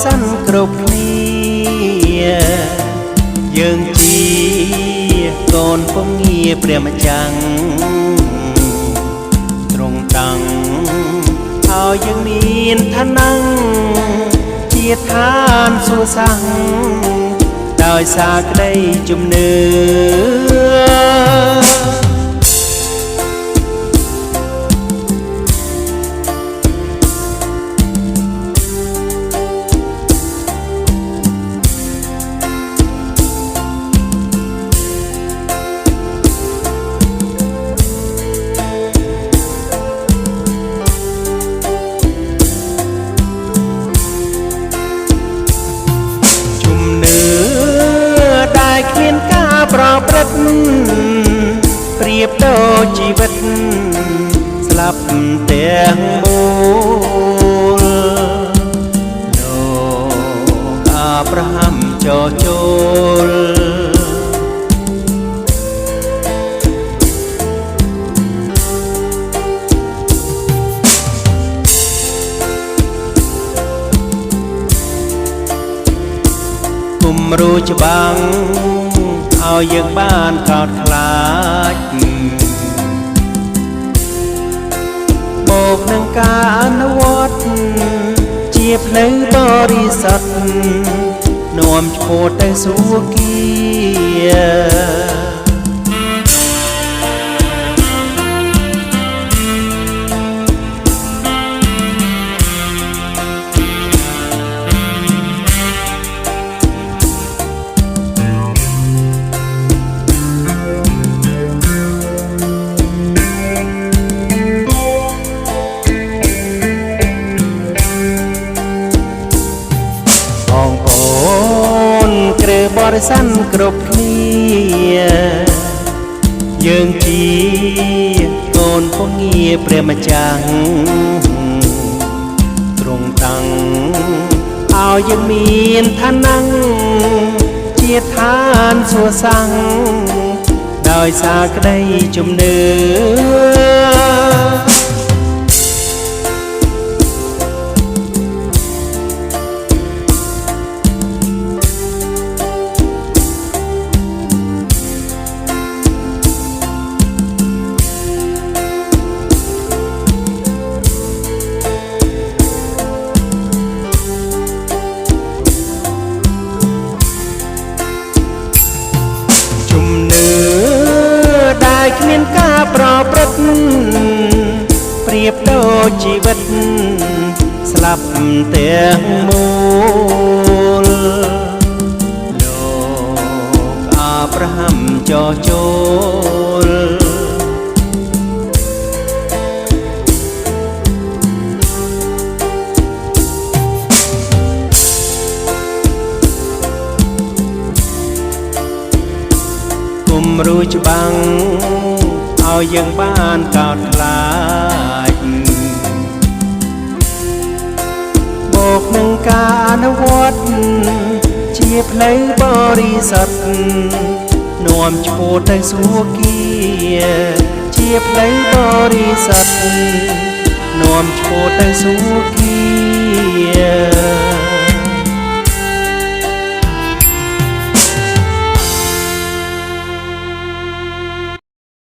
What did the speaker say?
សាន់គ្រប់គ្នាយើងជាកូនពងងារព្រះម្ចាស់ទ្រង់តាំងឲ្យយើងមានឋានៈជាឋានសួគ៌សាំងដោយសារក្តីជំនឿប្រព្រឹត្តប្រៀបដូចជីវិតស្លាប់ទាំងមូលលោកអាប់រ៉ាហាំចោះចូលគំរូច្បាំងឲ្យយើងបានកោតខ្លាចមកនឹងការអនុវត្តជាផ្លូវបរិសុទ្ធនាំឆ្ពោះទៅសុគ៌បរិស័ទគ្រប់គ្នាយើងជាកូនពងងារព្រះម្ចាស់ទ្រង់តាំងឲ្យយើងមានឋានៈជាឋានសួគ៌សាំងដោយសារក្តីជំនឿគ្មានការប្រព្រឹត្តប្រៀបដូចជីវិតស្លាប់ទាំងមូលលោកអាប់រ៉ាហាំចោះចូលគំរូច្បាំងឲ្យយើងបានកោតខ្លាចមកនឹងការអនុវត្តជាផ្លូវបរិសុទ្ធនាំឆ្ពោះទៅសុគ៌ជាផ្លូវបរិសុទ្ធនាំឆ្ពោះទៅសុគ៌